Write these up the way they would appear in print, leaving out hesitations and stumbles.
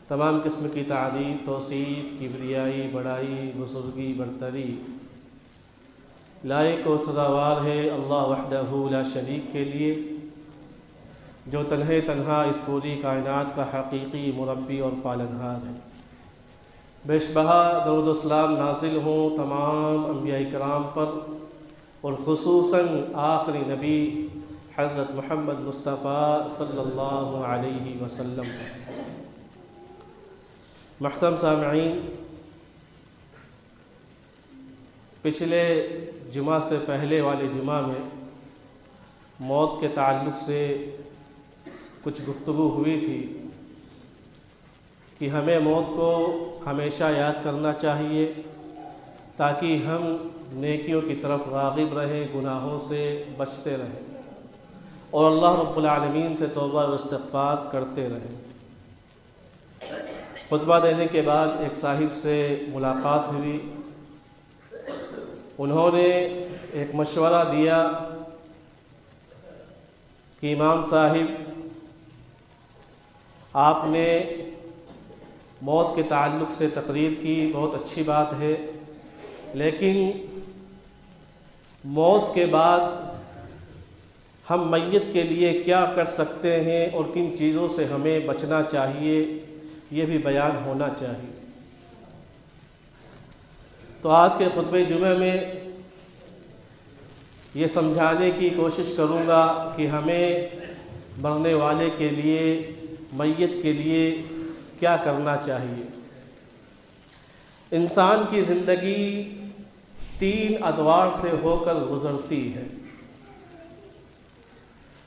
تمام قسم کی تعریف، توصیف، کبریائی، بڑائی، بزرگی، برتری لائق و سزاوار ہے اللہ وحدہ لا شریک کے لیے، جو تنہا اس پوری کائنات کا حقیقی مربی اور پالنہار ہے۔ بیش بہا درود و سلام نازل ہوں تمام انبیاء کرام پر، اور خصوصاً آخری نبی حضرت محمد مصطفیٰ صلی اللہ علیہ وسلم پر۔ محترم سامعین، پچھلے جمعہ سے پہلے والے جمعہ میں موت کے تعلق سے کچھ گفتگو ہوئی تھی کہ ہمیں موت کو ہمیشہ یاد کرنا چاہیے تاکہ ہم نیکیوں کی طرف راغب رہیں، گناہوں سے بچتے رہیں اور اللہ رب العالمین سے توبہ و استغفار کرتے رہیں۔ خطبہ دینے کے بعد ایک صاحب سے ملاقات ہوئی، انہوں نے ایک مشورہ دیا کہ امام صاحب، آپ نے موت کے تعلق سے تقریر کی، بہت اچھی بات ہے، لیکن موت کے بعد ہم میت کے لیے کیا کر سکتے ہیں اور کن چیزوں سے ہمیں بچنا چاہیے، یہ بھی بیان ہونا چاہیے۔ تو آج کے خطبہ جمعہ میں یہ سمجھانے کی کوشش کروں گا کہ ہمیں مرنے والے کے لیے، میت کے لیے کیا کرنا چاہیے۔ انسان کی زندگی 3 ادوار سے ہو کر گزرتی ہے۔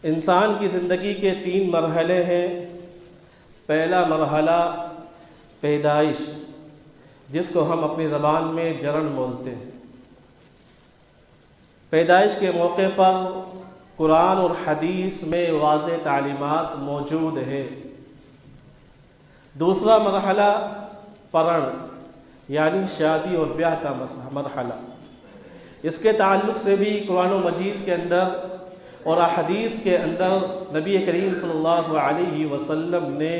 انسان کی زندگی کے 3 مرحلے ہیں۔ پہلا مرحلہ پیدائش، جس کو ہم اپنی زبان میں جرن بولتے ہیں۔ پیدائش کے موقع پر قرآن اور حدیث میں واضح تعلیمات موجود ہے۔ دوسرا مرحلہ پرن، یعنی شادی اور بیاہ کا مرحلہ، اس کے تعلق سے بھی قرآن مجید کے اندر اور احادیث کے اندر نبی کریم صلی اللہ علیہ وسلم نے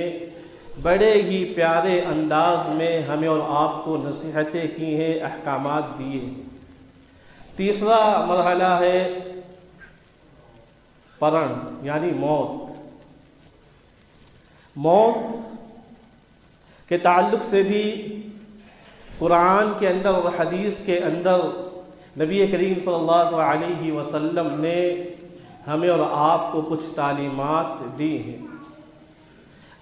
بڑے ہی پیارے انداز میں ہمیں اور آپ کو نصیحتیں کی ہیں، احکامات دیے ہیں۔ تیسرا مرحلہ ہے پرن، یعنی موت۔ موت کے تعلق سے بھی قرآن کے اندر اور حدیث کے اندر نبی کریم صلی اللہ علیہ وسلم نے ہمیں اور آپ کو کچھ تعلیمات دی ہیں۔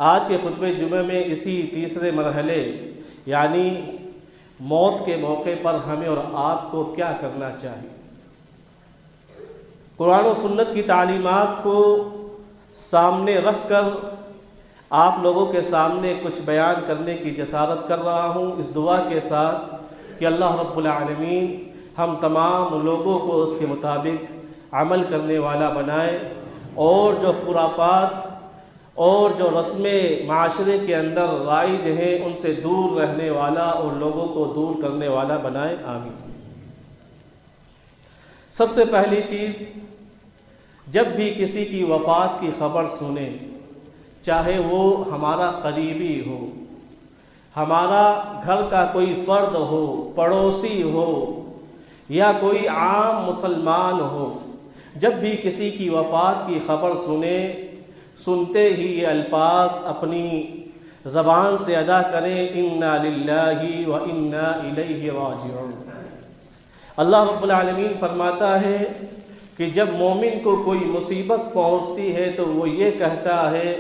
آج کے خطبہ جمعہ میں اسی تیسرے مرحلے یعنی موت کے موقع پر ہمیں اور آپ کو کیا کرنا چاہیے، قرآن و سنت کی تعلیمات کو سامنے رکھ کر آپ لوگوں کے سامنے کچھ بیان کرنے کی جسارت کر رہا ہوں، اس دعا کے ساتھ کہ اللہ رب العالمین ہم تمام لوگوں کو اس کے مطابق عمل کرنے والا بنائے، اور جو خرافات اور جو رسمیں معاشرے کے اندر رائج ہیں ان سے دور رہنے والا اور لوگوں کو دور کرنے والا بنائے، آمین۔ سب سے پہلی چیز، جب بھی کسی کی وفات کی خبر سنیں، چاہے وہ ہمارا قریبی ہو، ہمارا گھر کا کوئی فرد ہو، پڑوسی ہو، یا کوئی عام مسلمان ہو، جب بھی کسی کی وفات کی خبر سنیں، سنتے ہی یہ الفاظ اپنی زبان سے ادا کریں، انا للہ و انا الیہ راجعون۔ اللہ رب العالمین فرماتا ہے کہ جب مومن کو کوئی مصیبت پہنچتی ہے تو وہ یہ کہتا ہے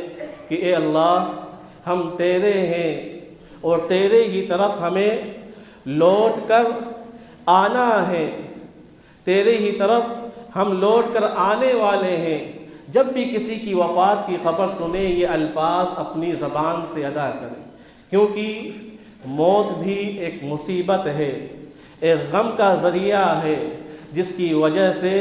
کہ اے اللہ، ہم تیرے ہیں اور تیرے ہی طرف ہمیں لوٹ کر آنا ہے، تیرے ہی طرف ہم لوٹ کر آنے والے ہیں۔ جب بھی کسی کی وفات کی خبر سنیں، یہ الفاظ اپنی زبان سے ادا کریں، کیونکہ موت بھی ایک مصیبت ہے، ایک غم کا ذریعہ ہے، جس کی وجہ سے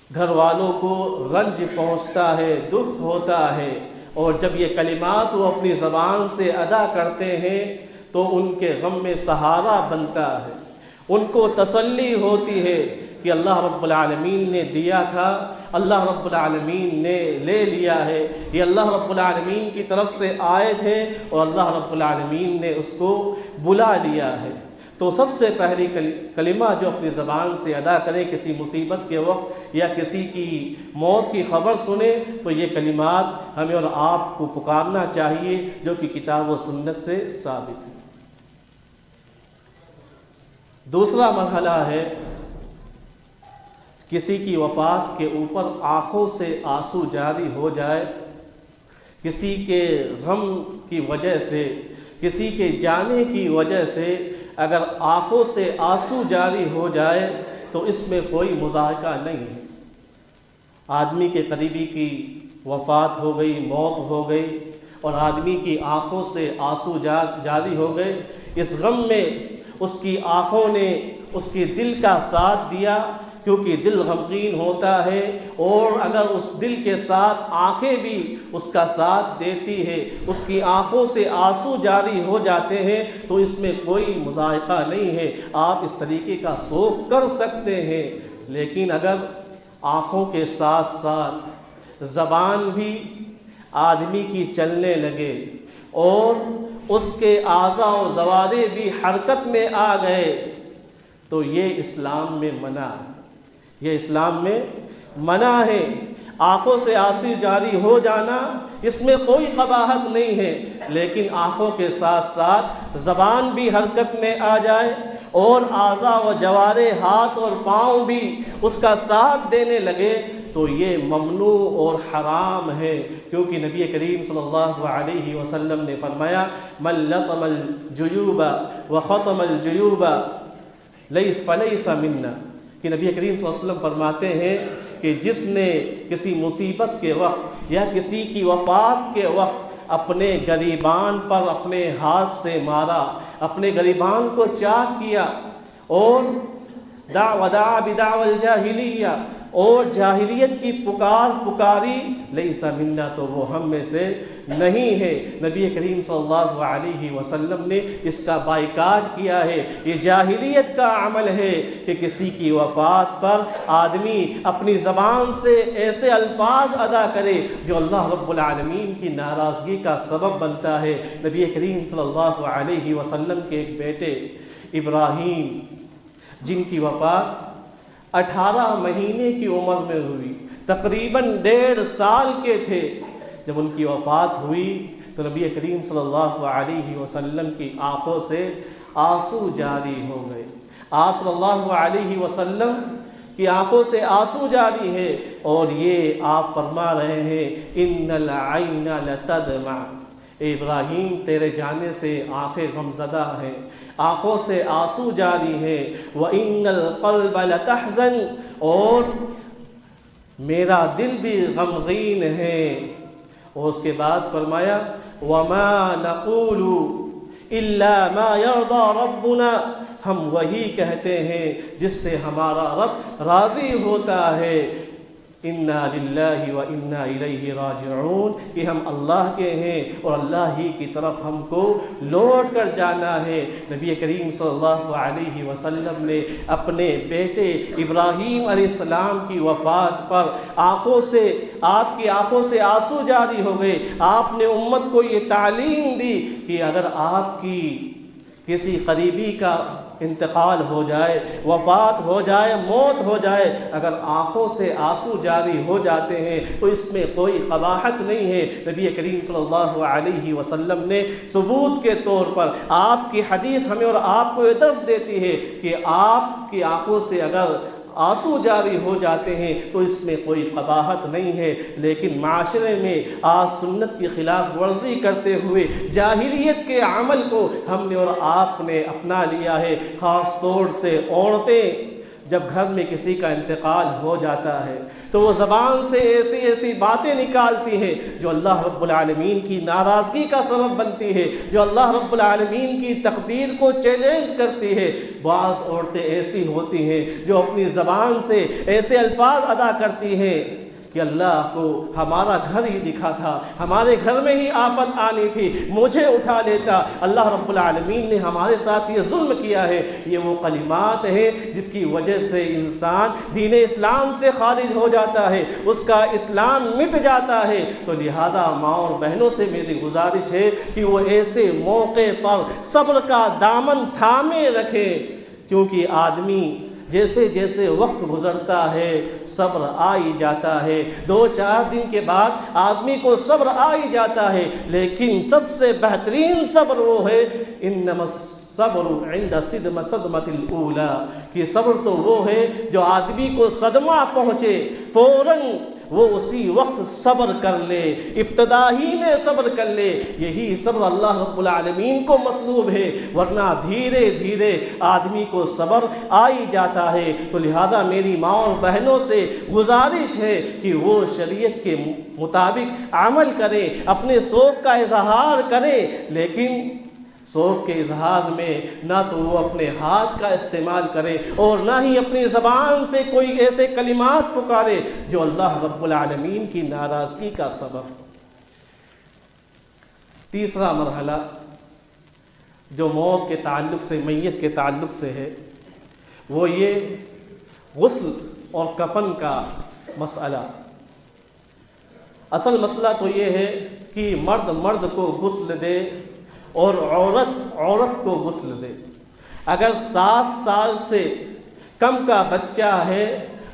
گھر والوں کو رنج پہنچتا ہے، دکھ ہوتا ہے، اور جب یہ کلمات وہ اپنی زبان سے ادا کرتے ہیں تو ان کے غم میں سہارا بنتا ہے، ان کو تسلی ہوتی ہے کہ اللہ رب العالمین نے دیا تھا، اللہ رب العالمین نے لے لیا ہے، یہ اللہ رب العالمین کی طرف سے آئے تھے اور اللہ رب العالمین نے اس کو بلا لیا ہے۔ تو سب سے پہلی کلمہ جو اپنی زبان سے ادا کریں کسی مصیبت کے وقت یا کسی کی موت کی خبر سنیں تو یہ کلمات ہمیں اور آپ کو پکارنا چاہیے جو کہ کتاب و سنت سے ثابت ہے۔ دوسرا مرحلہ ہے کسی کی وفات کے اوپر آنکھوں سے آنسو جاری ہو جائے، کسی کے غم کی وجہ سے، کسی کے جانے کی وجہ سے اگر آنکھوں سے آنسو جاری ہو جائے تو اس میں کوئی مضاحکہ نہیں ہے۔ آدمی کے قریبی کی وفات ہو گئی، موت ہو گئی اور آدمی کی آنکھوں سے آنسو جاری ہو گئے، اس غم میں اس کی آنکھوں نے اس کے دل کا ساتھ دیا، کیونکہ دل غمگین ہوتا ہے، اور اگر اس دل کے ساتھ آنکھیں بھی اس کا ساتھ دیتی ہے، اس کی آنکھوں سے آنسو جاری ہو جاتے ہیں تو اس میں کوئی مضاحکہ نہیں ہے، آپ اس طریقے کا سوگ کر سکتے ہیں۔ لیکن اگر آنکھوں کے ساتھ ساتھ زبان بھی آدمی کی چلنے لگے اور اس کے اعضاء و جوارح بھی حرکت میں آ گئے تو یہ اسلام میں منع ہے، یہ اسلام میں منع ہے۔ آنکھوں سے آنسو جاری ہو جانا اس میں کوئی قباحت نہیں ہے، لیکن آنکھوں کے ساتھ ساتھ زبان بھی حرکت میں آ جائے اور اعضاء و جوارح ہاتھ اور پاؤں بھی اس کا ساتھ دینے لگے تو یہ ممنوع اور حرام ہے، کیونکہ نبی کریم صلی اللہ علیہ وسلم نے فرمایا من لطم الجیوب وخطم الجیوب فلیس منا، کہ نبی کریم صلی اللہ علیہ وسلم فرماتے ہیں کہ جس نے کسی مصیبت کے وقت یا کسی کی وفات کے وقت اپنے گریبان پر اپنے ہاتھ سے مارا، اپنے گریبان کو چاک کیا اور دعا بدعوى الجاہلیہ اور جاہلیت کی پکاری لیس منا، تو وہ ہم میں سے نہیں ہے۔ نبی کریم صلی اللہ علیہ وسلم نے اس کا بائیکاٹ کیا ہے۔ یہ جاہلیت کا عمل ہے کہ کسی کی وفات پر آدمی اپنی زبان سے ایسے الفاظ ادا کرے جو اللہ رب العالمین کی ناراضگی کا سبب بنتا ہے۔ نبی کریم صلی اللہ علیہ وسلم کے ایک بیٹے ابراہیم، جن کی وفات 18 مہینے کی عمر میں ہوئی، تقریباً 1.5 سال کے تھے جب ان کی وفات ہوئی، تو نبی کریم صلی اللہ علیہ وسلم کی آنکھوں سے آنسو جاری ہو گئے۔ آپ صلی اللہ علیہ وسلم کی آنکھوں سے آنسو جاری ہے اور یہ آپ فرما رہے ہیں ان العین لتدمع، اے ابراہیم تیرے جانے سے آنکھیں غمزدہ ہیں، آنکھوں سے آنسو جاری ہیں، وَإِنَّ الْقَلْبَ لَتَحْزَنُ، اور میرا دل بھی غمگین ہے۔ اور اس کے بعد فرمایا وَمَا نَقُولُ إِلَّا مَا يَرْضَى رَبُّنَا، ہم وہی کہتے ہیں جس سے ہمارا رب راضی ہوتا ہے۔ اِنَّا لِلَّهِ وَإِنَّا إِلَيْهِ راجعون، کہ ہم اللہ کے ہیں اور اللہ ہی کی طرف ہم کو لوٹ کر جانا ہے۔ نبی کریم صلی اللہ علیہ وسلم نے اپنے بیٹے ابراہیم علیہ السلام کی وفات پر آپ کی آنکھوں سے آنسو جاری ہو گئے۔ آپ نے امت کو یہ تعلیم دی کہ اگر آپ کی کسی قریبی کا انتقال ہو جائے، وفات ہو جائے، موت ہو جائے، اگر آنکھوں سے آنسو جاری ہو جاتے ہیں تو اس میں کوئی قباحت نہیں ہے۔ نبی کریم صلی اللہ علیہ وسلم نے ثبوت کے طور پر آپ کی حدیث ہمیں اور آپ کو یہ درس دیتی ہے کہ آپ کی آنکھوں سے اگر آنسو جاری ہو جاتے ہیں تو اس میں کوئی قباحت نہیں ہے، لیکن معاشرے میں آج سنت کی خلاف ورزی کرتے ہوئے جاہلیت کے عمل کو ہم نے اور آپ نے اپنا لیا ہے۔ خاص طور سے عورتیں جب گھر میں کسی کا انتقال ہو جاتا ہے تو وہ زبان سے ایسی ایسی باتیں نکالتی ہیں جو اللہ رب العالمین کی ناراضگی کا سبب بنتی ہے، جو اللہ رب العالمین کی تقدیر کو چیلنج کرتی ہے۔ بعض عورتیں ایسی ہوتی ہیں جو اپنی زبان سے ایسے الفاظ ادا کرتی ہیں کہ اللہ کو ہمارا گھر ہی دکھا تھا، ہمارے گھر میں ہی آفت آنی تھی، مجھے اٹھا لیتا۔ اللہ رب العالمین نے ہمارے ساتھ یہ ظلم کیا ہے۔ یہ وہ کلمات ہیں جس کی وجہ سے انسان دین اسلام سے خارج ہو جاتا ہے، اس کا اسلام مٹ جاتا ہے۔ تو لہذا ماں اور بہنوں سے میری گزارش ہے کہ وہ ایسے موقع پر صبر کا دامن تھامے رکھیں، کیونکہ آدمی جیسے جیسے وقت گزرتا ہے صبر آ ہی جاتا ہے، 2-4 دن کے بعد آدمی کو صبر آ ہی جاتا ہے، لیکن سب سے بہترین صبر وہ ہے انما الصبر عند صدمۃ الاولی، کہ صبر تو وہ ہے جو آدمی کو صدمہ پہنچے فوراً وہ اسی وقت صبر کر لے، ابتدا ہی میں صبر کر لے۔ یہی صبر اللہ رب العالمین کو مطلوب ہے، ورنہ دھیرے دھیرے آدمی کو صبر آ ہی جاتا ہے۔ تو لہذا میری ماں اور بہنوں سے گزارش ہے کہ وہ شریعت کے مطابق عمل کریں، اپنے شوق کا اظہار کریں، لیکن شوق کے اظہار میں نہ تو وہ اپنے ہاتھ کا استعمال کرے اور نہ ہی اپنی زبان سے کوئی ایسے کلمات پکارے جو اللہ رب العالمین کی ناراضگی کا سبب۔ تیسرا مرحلہ جو موت کے تعلق سے، میت کے تعلق سے ہے، وہ یہ غسل اور کفن کا مسئلہ۔ اصل مسئلہ تو یہ ہے کہ مرد کو غسل دے اور عورت کو غسل دے۔ اگر 7 سال سے کم کا بچہ ہے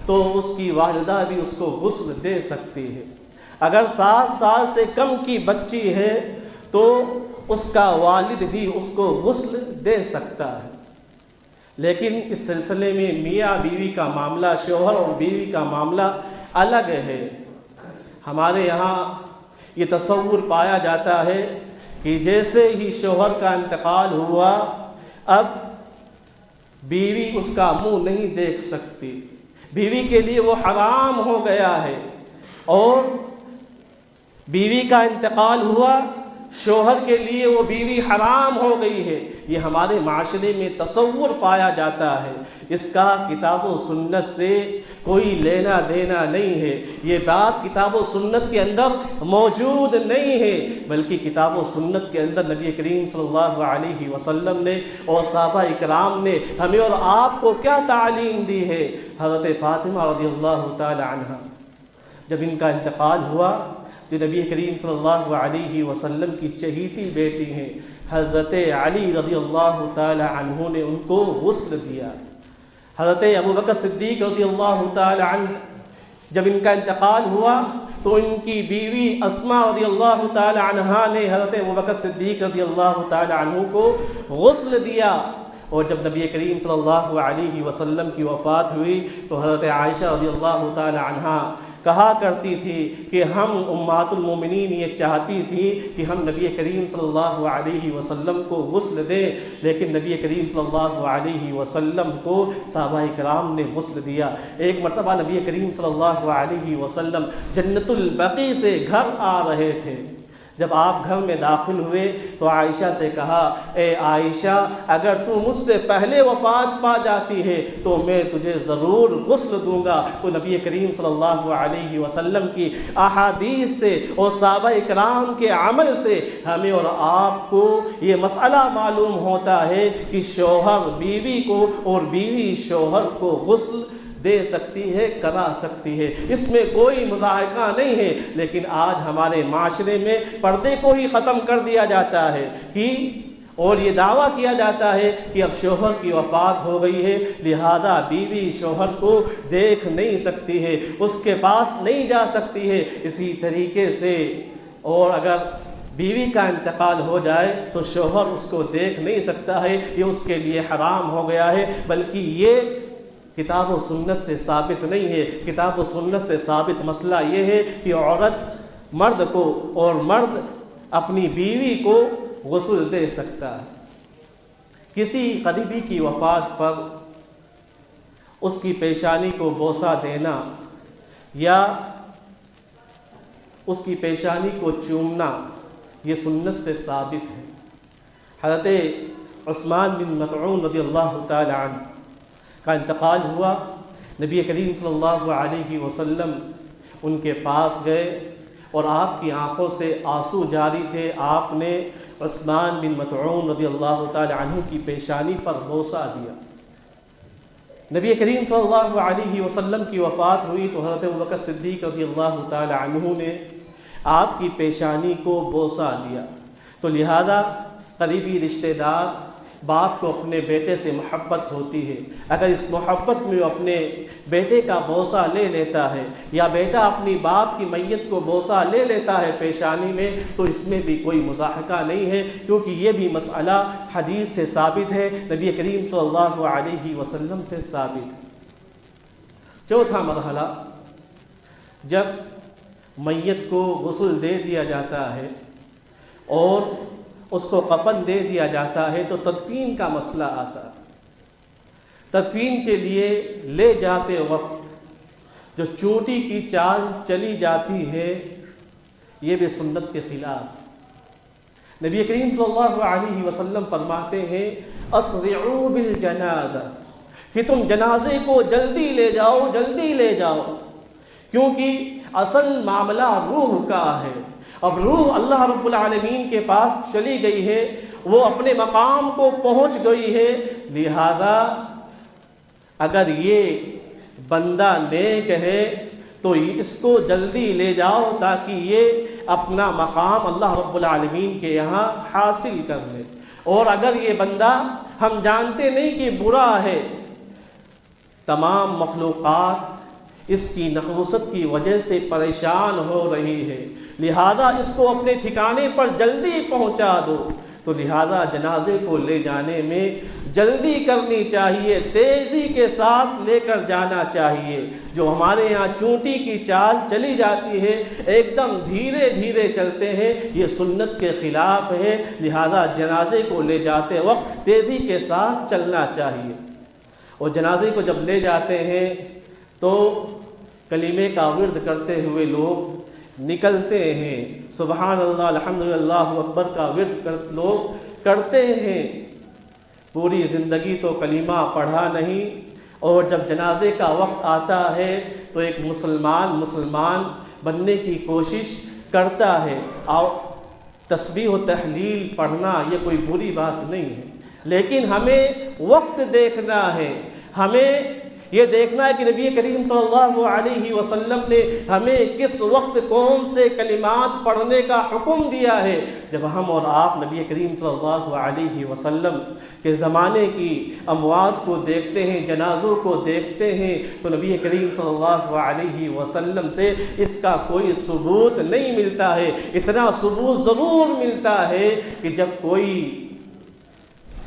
تو اس کی والدہ بھی اس کو غسل دے سکتی ہے۔ اگر 7 سال سے کم کی بچی ہے تو اس کا والد بھی اس کو غسل دے سکتا ہے۔ لیکن اس سلسلے میں میاں بیوی کا معاملہ، شوہر اور بیوی کا معاملہ الگ ہے۔ ہمارے یہاں یہ تصور پایا جاتا ہے کہ جیسے ہی شوہر کا انتقال ہوا اب بیوی اس کا منہ نہیں دیکھ سکتی، بیوی کے لیے وہ حرام ہو گیا ہے، اور بیوی کا انتقال ہوا شوہر کے لیے وہ بیوی حرام ہو گئی ہے۔ یہ ہمارے معاشرے میں تصور پایا جاتا ہے، اس کا کتاب و سنت سے کوئی لینا دینا نہیں ہے۔ یہ بات کتاب و سنت کے اندر موجود نہیں ہے، بلکہ کتاب و سنت کے اندر نبی کریم صلی اللہ علیہ وسلم نے اور صحابہ اکرام نے ہمیں اور آپ کو کیا تعلیم دی ہے۔ حضرت فاطمہ رضی اللہ تعالی عنہ جب ان کا انتقال ہوا جو نبی کریم صلی اللہ علیہ وسلم کی چہیتی بیٹی ہیں حضرت علی رضی اللہ تعالی عنہ نے ان کو غسل دیا۔ حضرت ابوبکر صدیق رضی اللہ تعالی عنہ جب ان کا انتقال ہوا تو ان کی بیوی اسماء رضی اللہ تعالی عنہا نے حضرت ابوبکر صدیق رضی اللہ تعالی عنہ کو غسل دیا۔ اور جب نبی کریم صلی اللہ علیہ وسلم کی وفات ہوئی تو حضرت عائشہ رضی اللہ تعالی عنہا کہا کرتی تھی کہ ہم امہات المومنین یہ چاہتی تھی کہ ہم نبی کریم صلی اللہ علیہ وسلم کو غسل دیں، لیکن نبی کریم صلی اللہ علیہ وسلم کو صحابہ کرام نے غسل دیا۔ ایک مرتبہ نبی کریم صلی اللہ علیہ وسلم جنت البقیع سے گھر آ رہے تھے۔ جب آپ گھر میں داخل ہوئے تو عائشہ سے کہا، اے عائشہ اگر تو مجھ سے پہلے وفات پا جاتی ہے تو میں تجھے ضرور غسل دوں گا۔ تو نبی کریم صلی اللہ علیہ وسلم کی احادیث سے اور صحابہ اکرام کے عمل سے ہمیں اور آپ کو یہ مسئلہ معلوم ہوتا ہے کہ شوہر بیوی کو اور بیوی شوہر کو غسل دے سکتی ہے، کرا سکتی ہے، اس میں کوئی مضاحکہ نہیں ہے۔ لیکن آج ہمارے معاشرے میں پردے کو ہی ختم کر دیا جاتا ہے کہ اور یہ دعویٰ کیا جاتا ہے کہ اب شوہر کی وفات ہو گئی ہے لہذا بیوی شوہر کو دیکھ نہیں سکتی ہے، اس کے پاس نہیں جا سکتی ہے۔ اسی طریقے سے اور اگر بیوی کا انتقال ہو جائے تو شوہر اس کو دیکھ نہیں سکتا ہے، یہ اس کے لیے حرام ہو گیا ہے۔ بلکہ یہ کتاب و سنت سے ثابت نہیں ہے۔ کتاب و سنت سے ثابت مسئلہ یہ ہے کہ عورت مرد کو اور مرد اپنی بیوی کو غسل دے سکتا ہے۔ کسی قریبی کی وفات پر اس کی پیشانی کو بوسہ دینا یا اس کی پیشانی کو چومنا یہ سنت سے ثابت ہے۔ حضرت عثمان بن مطعون رضی اللہ تعالی عنہ کا انتقال ہوا، نبی کریم صلی اللہ علیہ وسلم ان کے پاس گئے اور آپ کی آنکھوں سے آنسو جاری تھے. آپ نے عثمان بن مطعون رضی اللہ تعالی عنہ کی پیشانی پر بوسہ دیا. نبی کریم صلی اللہ علیہ وسلم کی وفات ہوئی تو حضرت ابوبکر صدیق رضی اللہ تعالی عنہ نے آپ کی پیشانی کو بوسہ دیا. تو لہذا قریبی رشتہ دار باپ کو اپنے بیٹے سے محبت ہوتی ہے. اگر اس محبت میں اپنے بیٹے کا بوسہ لے لیتا ہے یا بیٹا اپنی باپ کی میت کو بوسہ لے لیتا ہے پیشانی میں تو اس میں بھی کوئی مضاحکہ نہیں ہے، کیونکہ یہ بھی مسئلہ حدیث سے ثابت ہے، نبی کریم صلی اللہ علیہ وسلم سے ثابت ہے. چوتھا مرحلہ، جب میت کو غسل دے دیا جاتا ہے اور اس کو کفن دے دیا جاتا ہے تو تدفین کا مسئلہ آتا ہے. تدفین کے لیے لے جاتے وقت جو چونٹی کی چال چلی جاتی ہے یہ بھی سنت کے خلاف. نبی کریم صلی اللہ علیہ وسلم فرماتے ہیں اسرعوا بالجنازہ، کہ تم جنازے کو جلدی لے جاؤ، جلدی لے جاؤ، کیونکہ اصل معاملہ روح کا ہے. اب روح اللہ رب العالمین کے پاس چلی گئی ہے، وہ اپنے مقام کو پہنچ گئی ہے. لہذا اگر یہ بندہ نیک ہے تو اس کو جلدی لے جاؤ تاکہ یہ اپنا مقام اللہ رب العالمین کے یہاں حاصل کر لے. اور اگر یہ بندہ ہم جانتے نہیں کہ برا ہے، تمام مخلوقات اس کی نحوست کی وجہ سے پریشان ہو رہی ہے، لہذا اس کو اپنے ٹھکانے پر جلدی پہنچا دو. تو لہذا جنازے کو لے جانے میں جلدی کرنی چاہیے، تیزی کے ساتھ لے کر جانا چاہیے. جو ہمارے یہاں چونٹی کی چال چلی جاتی ہے، ایک دم دھیرے دھیرے چلتے ہیں، یہ سنت کے خلاف ہے. لہذا جنازے کو لے جاتے وقت تیزی کے ساتھ چلنا چاہیے. اور جنازے کو جب لے جاتے ہیں تو کلمے کا ورد کرتے ہوئے لوگ نکلتے ہیں. سبحان اللہ، الحمدللہ، اللہ اکبر کا ورد لوگ کرتے ہیں. پوری زندگی تو کلمہ پڑھا نہیں، اور جب جنازے کا وقت آتا ہے تو ایک مسلمان بننے کی کوشش کرتا ہے. اور تسبیح و تحلیل پڑھنا یہ کوئی بری بات نہیں ہے، لیکن ہمیں وقت دیکھنا ہے. ہمیں یہ دیکھنا ہے کہ نبی کریم صلی اللہ علیہ وسلم نے ہمیں کس وقت کون سے کلمات پڑھنے کا حکم دیا ہے. جب ہم اور آپ نبی کریم صلی اللہ علیہ وسلم کے زمانے کی اموات کو دیکھتے ہیں، جنازوں کو دیکھتے ہیں، تو نبی کریم صلی اللہ علیہ وسلم سے اس کا کوئی ثبوت نہیں ملتا ہے. اتنا ثبوت ضرور ملتا ہے کہ جب کوئی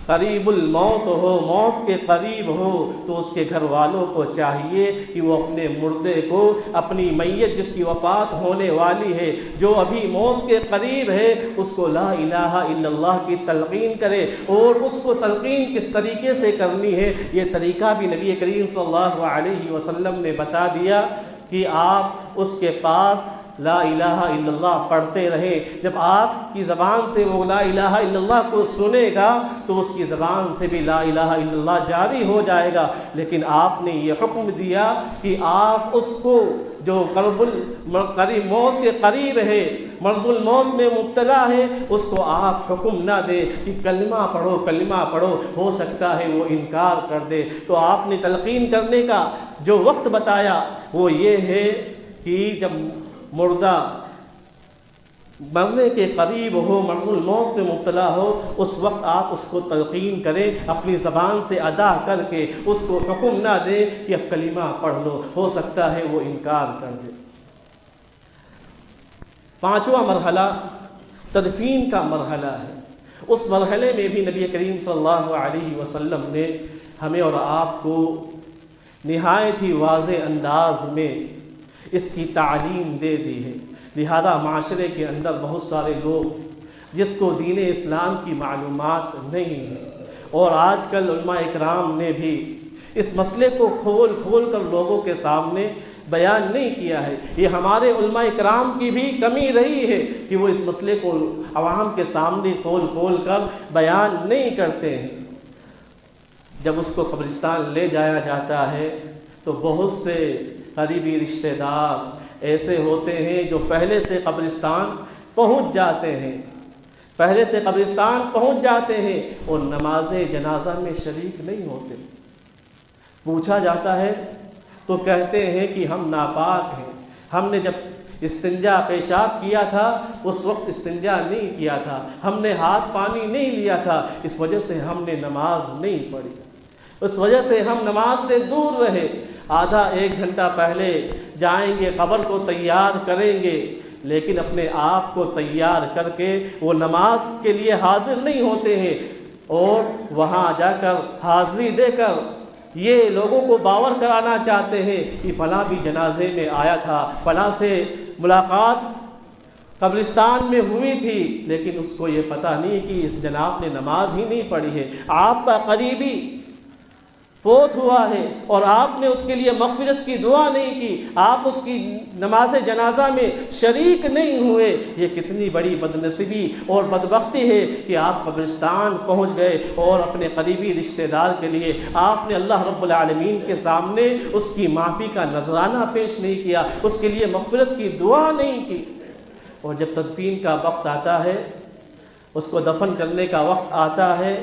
قریب الموت ہو، موت کے قریب ہو، تو اس کے گھر والوں کو چاہیے کہ وہ اپنے مردے کو، اپنی میت جس کی وفات ہونے والی ہے، جو ابھی موت کے قریب ہے، اس کو لا الہ الا اللہ کی تلقین کرے. اور اس کو تلقین کس طریقے سے کرنی ہے یہ طریقہ بھی نبی کریم صلی اللہ علیہ وسلم نے بتا دیا کہ آپ اس کے پاس لا الہ الا اللہ پڑھتے رہیں. جب آپ کی زبان سے وہ لا الہ الا اللہ کو سنے گا تو اس کی زبان سے بھی لا الہ الا اللہ جاری ہو جائے گا. لیکن آپ نے یہ حکم دیا کہ آپ اس کو جو موت کے قریب ہے، مرض الموت میں مبتلا ہے، اس کو آپ حکم نہ دیں کہ کلمہ پڑھو، کلمہ پڑھو. ہو سکتا ہے وہ انکار کر دے. تو آپ نے تلقین کرنے کا جو وقت بتایا وہ یہ ہے کہ جب مردہ مرنے کے قریب ہو، مرض الموت میں مبتلا ہو، اس وقت آپ اس کو تلقین کریں، اپنی زبان سے ادا کر کے. اس کو حکم نہ دیں کہ اب کلمہ پڑھ لو، ہو سکتا ہے وہ انکار کر دے. پانچواں مرحلہ تدفین کا مرحلہ ہے. اس مرحلے میں بھی نبی کریم صلی اللہ علیہ وسلم نے ہمیں اور آپ کو نہایت ہی واضح انداز میں اس کی تعلیم دے دی ہے. لہذا معاشرے کے اندر بہت سارے لوگ جس کو دین اسلام کی معلومات نہیں ہے، اور آج کل علماء اکرام نے بھی اس مسئلے کو کھول کھول کر لوگوں کے سامنے بیان نہیں کیا ہے. یہ ہمارے علماء اکرام کی بھی کمی رہی ہے کہ وہ اس مسئلے کو عوام کے سامنے کھول کھول کر بیان نہیں کرتے ہیں. جب اس کو قبرستان لے جایا جاتا ہے تو بہت سے قریبی رشتہ دار ایسے ہوتے ہیں جو پہلے سے قبرستان پہنچ جاتے ہیں، پہلے سے قبرستان پہنچ جاتے ہیں اور نماز جنازہ میں شریک نہیں ہوتے۔ پوچھا جاتا ہے تو کہتے ہیں کہ ہم ناپاک ہیں، ہم نے جب استنجا پیشاب کیا تھا اس وقت استنجا نہیں کیا تھا، ہم نے ہاتھ پانی نہیں لیا تھا، اس وجہ سے ہم نے نماز نہیں پڑھی، اس وجہ سے ہم نماز سے دور رہے۔ آدھا ایک گھنٹہ پہلے جائیں گے، قبر کو تیار کریں گے، لیکن اپنے آپ کو تیار کر کے وہ نماز کے لیے حاضر نہیں ہوتے ہیں، اور وہاں جا کر حاضری دے کر یہ لوگوں کو باور کرانا چاہتے ہیں کہ فلاں بھی جنازے میں آیا تھا، فلاں سے ملاقات قبرستان میں ہوئی تھی، لیکن اس کو یہ پتہ نہیں کہ اس جناب نے نماز ہی نہیں پڑھی ہے۔ آپ کا قریبی فوت ہوا ہے اور آپ نے اس کے لیے مغفرت کی دعا نہیں کی، آپ اس کی نماز جنازہ میں شریک نہیں ہوئے، یہ کتنی بڑی بدنصیبی اور بدبختی ہے کہ آپ قبرستان پہنچ گئے اور اپنے قریبی رشتہ دار کے لیے آپ نے اللہ رب العالمین کے سامنے اس کی معافی کا نذرانہ پیش نہیں کیا، اس کے لیے مغفرت کی دعا نہیں کی۔ اور جب تدفین کا وقت آتا ہے، اس کو دفن کرنے کا وقت آتا ہے،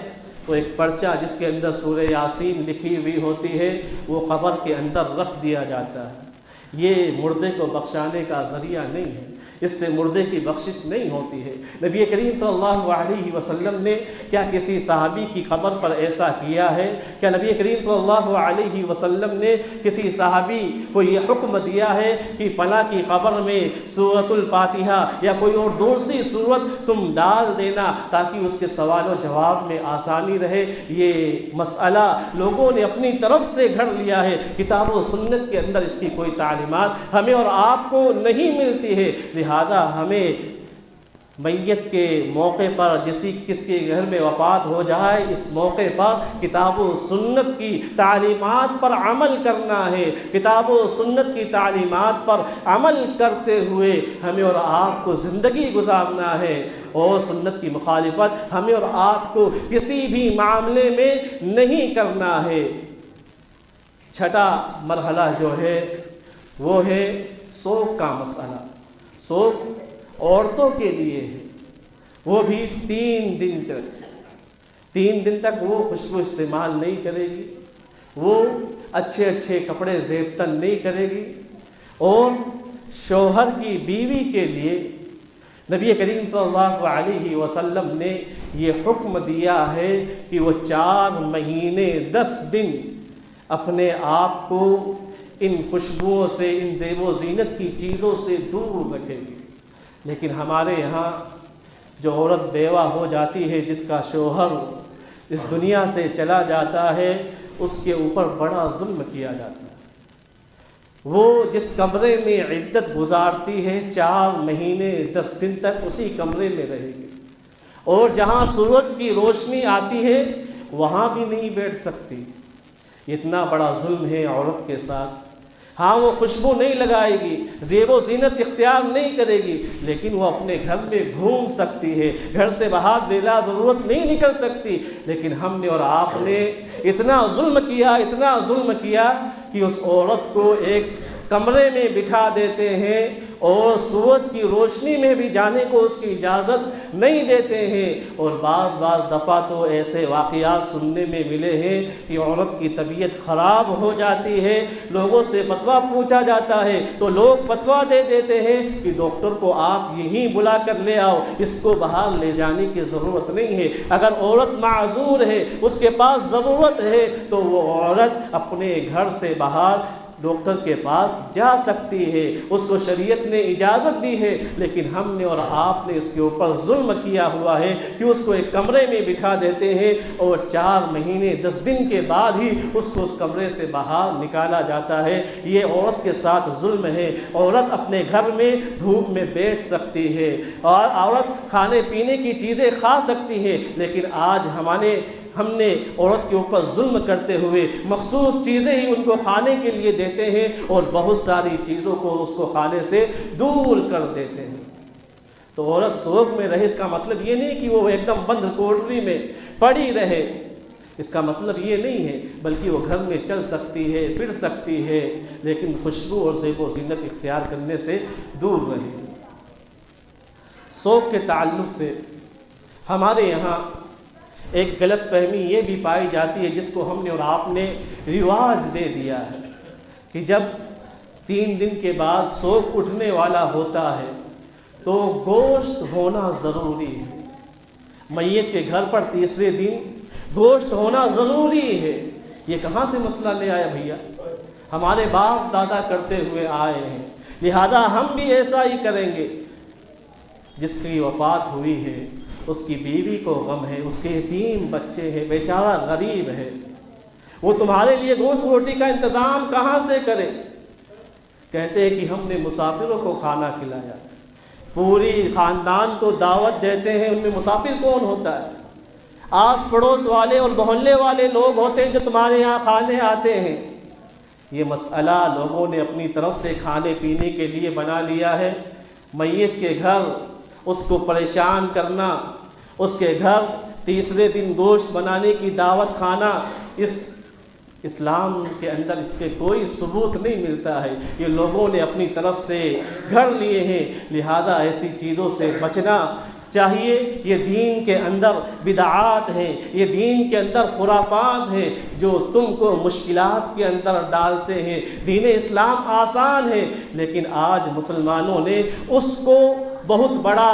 تو ایک پرچہ جس کے اندر سورہ یاسین لکھی ہوئی ہوتی ہے وہ قبر کے اندر رکھ دیا جاتا ہے۔ یہ مردے کو بخشانے کا ذریعہ نہیں ہے، اس سے مردے کی بخشش نہیں ہوتی ہے۔ نبی کریم صلی اللہ علیہ وسلم نے کیا کسی صحابی کی قبر پر ایسا کیا ہے؟ کیا نبی کریم صلی اللہ علیہ وسلم نے کسی صحابی کو یہ حکم دیا ہے کہ فلاں کی قبر میں سورۃ الفاتحہ یا کوئی اور دوسری سورت تم ڈال دینا تاکہ اس کے سوال و جواب میں آسانی رہے؟ یہ مسئلہ لوگوں نے اپنی طرف سے گھڑ لیا ہے، کتاب و سنت کے اندر اس کی کوئی تعلیمات ہمیں اور آپ کو نہیں ملتی ہے۔ لہذا ہمیں میت کے موقع پر کس کے گھر میں وفات ہو جائے، اس موقع پر کتاب و سنت کی تعلیمات پر عمل کرنا ہے، کتاب و سنت کی تعلیمات پر عمل کرتے ہوئے ہمیں اور آپ کو زندگی گزارنا ہے، اور سنت کی مخالفت ہمیں اور آپ کو کسی بھی معاملے میں نہیں کرنا ہے۔ چھٹا مرحلہ جو ہے وہ ہے سوگ کا مسئلہ۔ سوگ عورتوں کے لیے ہے، وہ بھی 3 دن تک وہ خوشبو استعمال نہیں کرے گی، وہ اچھے کپڑے زیب تن نہیں کرے گی، اور شوہر کی بیوی کے لیے نبی کریم صلی اللہ علیہ وسلم نے یہ حکم دیا ہے کہ وہ 4 مہینے 10 دن اپنے آپ کو ان خوشبوؤں سے، ان زیب و زینت کی چیزوں سے دور رکھے گی۔ لیکن ہمارے یہاں جو عورت بیوہ ہو جاتی ہے، جس کا شوہر اس دنیا سے چلا جاتا ہے، اس کے اوپر بڑا ظلم کیا جاتا ہے۔ وہ جس کمرے میں عدت گزارتی ہے 4 مہینے 10 دن تک اسی کمرے میں رہے گی، اور جہاں سورج کی روشنی آتی ہے وہاں بھی نہیں بیٹھ سکتی۔ اتنا بڑا ظلم ہے عورت کے ساتھ۔ ہاں، وہ خوشبو نہیں لگائے گی، زیب و زینت اختیار نہیں کرے گی، لیکن وہ اپنے گھر میں گھوم سکتی ہے، گھر سے باہر بلا ضرورت نہیں نکل سکتی۔ لیکن ہم نے اور آپ نے اتنا ظلم کیا کہ اس عورت کو ایک کمرے میں بٹھا دیتے ہیں اور سورج کی روشنی میں بھی جانے کو اس کی اجازت نہیں دیتے ہیں۔ اور بعض دفعہ تو ایسے واقعات سننے میں ملے ہیں کہ عورت کی طبیعت خراب ہو جاتی ہے، لوگوں سے فتویٰ پوچھا جاتا ہے تو لوگ فتویٰ دے دیتے ہیں کہ ڈاکٹر کو آپ یہیں بلا کر لے آؤ، اس کو باہر لے جانے کی ضرورت نہیں ہے۔ اگر عورت معذور ہے، اس کے پاس ضرورت ہے، تو وہ عورت اپنے گھر سے باہر ڈاکٹر کے پاس جا سکتی ہے، اس کو شریعت نے اجازت دی ہے۔ لیکن ہم نے اور آپ نے اس کے اوپر ظلم کیا ہوا ہے کہ اس کو ایک کمرے میں بٹھا دیتے ہیں اور 4 مہینے 10 دن کے بعد ہی اس کو اس کمرے سے باہر نکالا جاتا ہے۔ یہ عورت کے ساتھ ظلم ہے۔ عورت اپنے گھر میں دھوپ میں بیٹھ سکتی ہے اور عورت کھانے پینے کی چیزیں کھا سکتی ہے، لیکن آج ہم نے عورت کے اوپر ظلم کرتے ہوئے مخصوص چیزیں ہی ان کو کھانے کے لیے دیتے ہیں اور بہت ساری چیزوں کو اس کو کھانے سے دور کر دیتے ہیں۔ تو عورت سوگ میں رہے، اس کا مطلب یہ نہیں کہ وہ ایک دم بند کوٹری میں پڑی رہے، اس کا مطلب یہ نہیں ہے، بلکہ وہ گھر میں چل سکتی ہے، پھر سکتی ہے، لیکن خوشبو اور زیب و زینت اختیار کرنے سے دور رہے۔ سوگ کے تعلق سے ہمارے یہاں ایک غلط فہمی یہ بھی پائی جاتی ہے، جس کو ہم نے اور آپ نے رواج دے دیا ہے، کہ جب 3 دن کے بعد سوگ اٹھنے والا ہوتا ہے تو گوشت ہونا ضروری ہے۔ میت کے گھر پر تیسرے دن گوشت ہونا ضروری ہے۔ یہ کہاں سے مسئلہ لے آیا بھیا؟ ہمارے باپ دادا کرتے ہوئے آئے ہیں، لہذا ہم بھی ایسا ہی کریں گے۔ جس کی وفات ہوئی ہے اس کی بیوی کو غم ہے، اس کے یتیم بچے ہیں، بیچارہ غریب ہے، وہ تمہارے لیے گوشت روٹی کا انتظام کہاں سے کرے؟ کہتے ہیں کہ ہم نے مسافروں کو کھانا کھلایا، پوری خاندان کو دعوت دیتے ہیں، ان میں مسافر کون ہوتا ہے؟ آس پڑوس والے اور محلے والے لوگ ہوتے ہیں جو تمہارے یہاں کھانے آتے ہیں۔ یہ مسئلہ لوگوں نے اپنی طرف سے کھانے پینے کے لیے بنا لیا ہے۔ میت کے گھر اس کو پریشان کرنا، اس کے گھر تیسرے دن گوشت بنانے کی دعوت کھانا، اسلام کے اندر اس کے کوئی ثبوت نہیں ملتا ہے۔ یہ لوگوں نے اپنی طرف سے گھڑ لیے ہیں، لہذا ایسی چیزوں سے بچنا چاہیے۔ یہ دین کے اندر بدعات ہیں، یہ دین کے اندر خرافات ہیں جو تم کو مشکلات کے اندر ڈالتے ہیں۔ دین اسلام آسان ہے، لیکن آج مسلمانوں نے اس کو بہت بڑا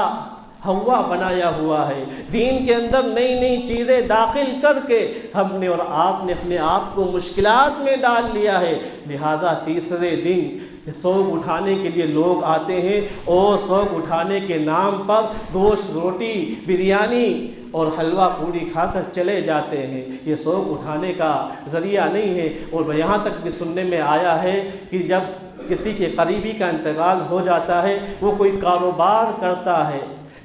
ہوا بنایا ہوا ہے۔ دین کے اندر نئی نئی چیزیں داخل کر کے ہم نے اور آپ نے اپنے آپ کو مشکلات میں ڈال لیا ہے۔ لہذا تیسرے دن سوگ اٹھانے کے لیے لوگ آتے ہیں اور سوگ اٹھانے کے نام پر گوشت روٹی بریانی اور حلوہ پوری کھا کر چلے جاتے ہیں۔ یہ سوگ اٹھانے کا ذریعہ نہیں ہے۔ اور یہاں تک بھی سننے میں آیا ہے کہ جب کسی کے قریبی کا انتقال ہو جاتا ہے، وہ کوئی کاروبار کرتا ہے،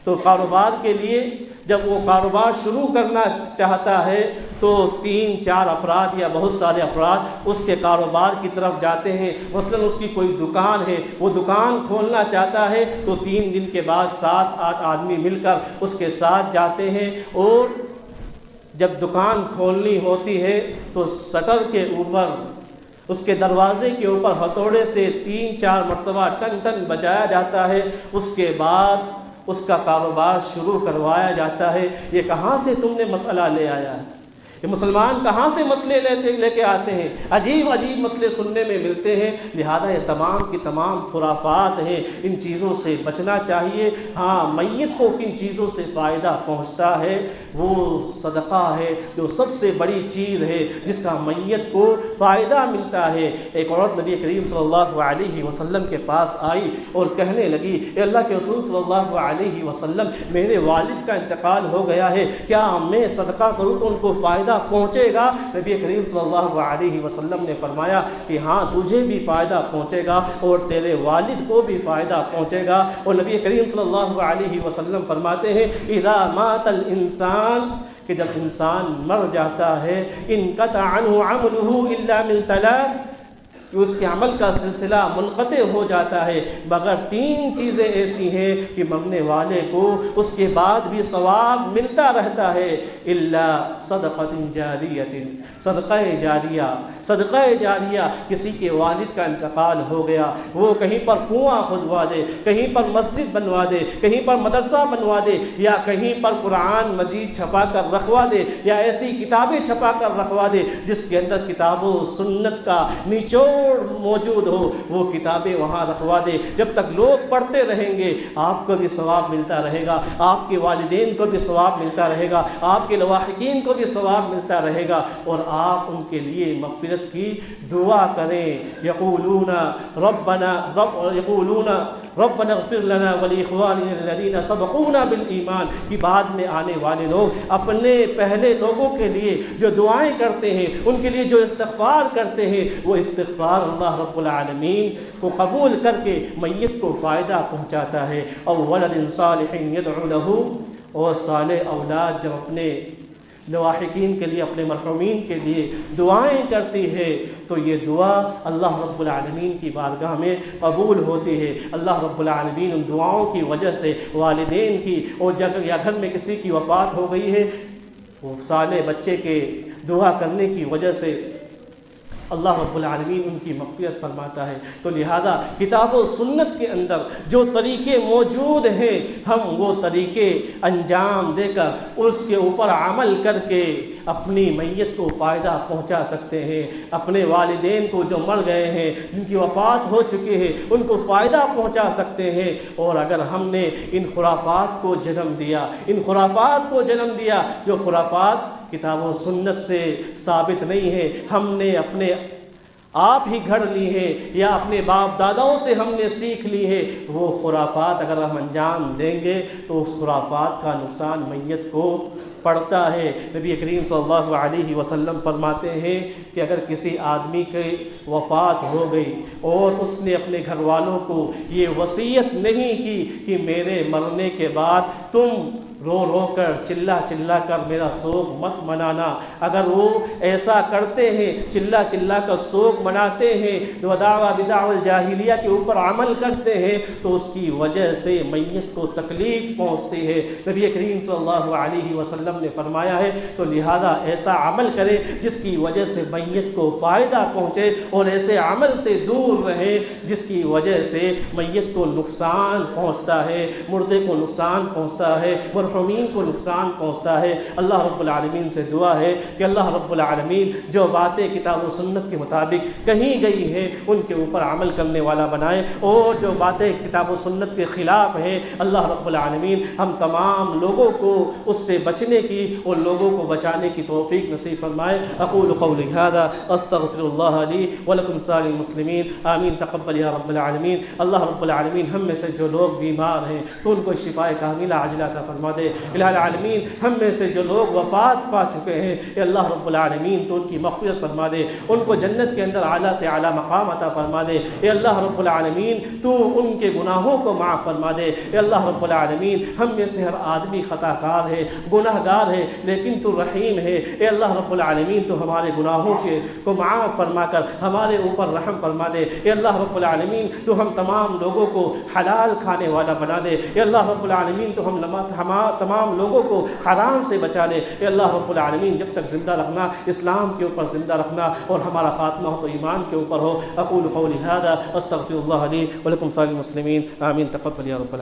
تو کاروبار کے لیے جب وہ کاروبار شروع کرنا چاہتا ہے تو 3-4 افراد یا بہت سارے افراد اس کے کاروبار کی طرف جاتے ہیں۔ مثلاً اس کی کوئی دکان ہے، وہ دکان کھولنا چاہتا ہے تو 3 دن کے بعد 7-8 آدمی مل کر اس کے ساتھ جاتے ہیں، اور جب دکان کھولنی ہوتی ہے تو شٹر کے اوپر، اس کے دروازے کے اوپر ہتھوڑے سے 3-4 مرتبہ ٹن ٹن بجایا جاتا ہے۔ اس کے بعد اس کا کاروبار شروع کروایا جاتا ہے۔ یہ کہاں سے تم نے مسئلہ لے آیا ہے؟ یہ مسلمان کہاں سے مسئلے لے کے آتے ہیں؟ عجیب عجیب مسئلے سننے میں ملتے ہیں۔ لہذا یہ تمام کی تمام خرافات ہیں، ان چیزوں سے بچنا چاہیے۔ ہاں، میت کو کن چیزوں سے فائدہ پہنچتا ہے؟ وہ صدقہ ہے جو سب سے بڑی چیز ہے جس کا میت کو فائدہ ملتا ہے۔ ایک عورت نبی کریم صلی اللہ علیہ وسلم کے پاس آئی اور کہنے لگی، اے اللہ کے رسول صلی اللہ علیہ وسلم، میرے والد کا انتقال ہو گیا ہے، کیا میں صدقہ کروں تو ان کو فائدہ پہنچے گا؟ نبی کریم صلی اللہ علیہ وسلم نے فرمایا کہ ہاں، تجھے بھی فائدہ پہنچے گا اور تیرے والد کو بھی فائدہ پہنچے گا۔ اور نبی کریم صلی اللہ علیہ وسلم فرماتے ہیں، اذا مات الانسان، کہ جب انسان مر جاتا ہے، انقطع عنہ عملہ الا من ثلاث، کہ اس کے عمل کا سلسلہ منقطع ہو جاتا ہے، مگر 3 چیزیں ایسی ہیں کہ مرنے والے کو اس کے بعد بھی ثواب ملتا رہتا ہے، الا صدقۃ جاریۃ، صدقہ جاریہ۔ صدقہ جاریہ، کسی کے والد کا انتقال ہو گیا، وہ کہیں پر کنواں کھدوا دے، کہیں پر مسجد بنوا دے، کہیں پر مدرسہ بنوا دے، یا کہیں پر قرآن مجید چھپا کر رکھوا دے، یا ایسی کتابیں چھپا کر رکھوا دے جس کے اندر کتاب و سنت کا نچوڑ موجود ہو، وہ کتابیں وہاں رکھوا دے۔ جب تک لوگ پڑھتے رہیں گے، آپ کو بھی ثواب ملتا رہے گا، آپ کے والدین کو بھی ثواب ملتا رہے گا، آپ کے لواحقین کو بھی ثواب ملتا رہے گا، اور آپ ان کے لیے مغفرت کی دعا کریں۔ یقولون ربنا اغفر لنا ولاخواننا الذين سبقونا بالایمان، کہ بعد میں آنے والے لوگ اپنے پہلے لوگوں کے لیے جو دعائیں کرتے ہیں، ان کے لیے جو استغفار کرتے ہیں، وہ استغفار اللہ رب العالمین کو قبول کر کے میت کو فائدہ پہنچاتا ہے۔ او ولد صالح يدعو له، اور صالح اولاد جب اپنے لواحقین کے لیے، اپنے مرحومین کے لیے دعائیں کرتی ہے تو یہ دعا اللہ رب العالمین کی بارگاہ میں قبول ہوتی ہے۔ اللہ رب العالمین ان دعاؤں کی وجہ سے والدین کی، اور یا گھر میں کسی کی وفات ہو گئی ہے وہ صالح بچے کے دعا کرنے کی وجہ سے اللہ رب العالمین ان کی مغفرت فرماتا ہے۔ تو لہذا کتاب و سنت کے اندر جو طریقے موجود ہیں ہم وہ طریقے انجام دے کر اس کے اوپر عمل کر کے اپنی میت کو فائدہ پہنچا سکتے ہیں، اپنے والدین کو جو مر گئے ہیں، جن کی وفات ہو چکی ہے، ان کو فائدہ پہنچا سکتے ہیں۔ اور اگر ہم نے ان خرافات کو جنم دیا جو خرافات کتاب و سنت سے ثابت نہیں ہے، ہم نے اپنے آپ ہی گھڑ لی ہیں یا اپنے باپ داداؤں سے ہم نے سیکھ لی ہے، وہ خرافات اگر ہم انجام دیں گے تو اس خرافات کا نقصان میت کو پڑتا ہے۔ نبی کریم صلی اللہ علیہ وسلم فرماتے ہیں کہ اگر کسی آدمی کی وفات ہو گئی اور اس نے اپنے گھر والوں کو یہ وصیت نہیں کی کہ میرے مرنے کے بعد تم رو رو کر چلا کر میرا سوگ مت منانا، اگر وہ ایسا کرتے ہیں، چلا کر سوگ مناتے ہیں، ودعوی بدع الجاہلیہ کے اوپر عمل کرتے ہیں، تو اس کی وجہ سے میت کو تکلیف پہنچتی ہے۔ نبی کریم صلی اللہ علیہ وسلم نے فرمایا ہے تو لہذا ایسا عمل کرے جس کی وجہ سے میت کو فائدہ پہنچے، اور ایسے عمل سے دور رہے جس کی وجہ سے میت کو نقصان پہنچتا ہے، مردے کو نقصان پہنچتا ہے، مرحومین کو نقصان پہنچتا ہے۔ اللہ رب العالمین سے دعا ہے کہ اللہ رب العالمین جو باتیں کتاب و سنت کے مطابق کہیں گئی ہیں ان کے اوپر عمل کرنے والا بنائے، اور جو باتیں کتاب و سنت کے خلاف ہیں اللہ رب العالمین ہم تمام لوگوں کو اس سے بچنے کی اور لوگوں کو بچانے کی توفیق نصیب فرمائے۔ اقول قولی ھذا استغفر اللہ لی ولکم سائر المسلمین آمین تقبل یا رب العالمین۔ اللہ رب العالمین ہم میں سے جو لوگ بیمار ہیں تو ان کو شفاء کاملہ عاجلہ عطا فرما دے۔ الہ العالمین ہم میں سے جو لوگ وفات پا چکے ہیں اے اللہ رب العالمین تو ان کی مغفرت فرما دے، ان کو جنت کے اندر اعلیٰ سے اعلیٰ مقام عطا فرما دے۔ اے اللہ رب العالمین تو ان کے گناہوں کو معاف فرما دے۔ اے اللہ رب العالمین ہم میں سے ہر آدمی خطا کار ہے، گناہ گار ہے، لیکن تو رحیم ہے۔ اے اللہ رب العالمین تو ہمارے گناہوں کو معاف فرما کر ہمارے اوپر رحم فرما دے۔ اے اللہ رب العالمین تو ہم تمام لوگوں کو حلال کھانے والا بنا دے۔ اے اللہ رب العالمین تو ہم تمام لوگوں کو حرام سے بچا لے۔ اے اللہ رب العالمین جب تک زندہ رکھنا، اسلام کے اوپر زندہ رکھنا، اور ہمارا خاتمہ ہو تو ایمان کے اوپر ہو۔ اقول قولی ھذا استغفر اللہ لی ولکم سائر المسلمین آمین تقبل یا رب العالمین۔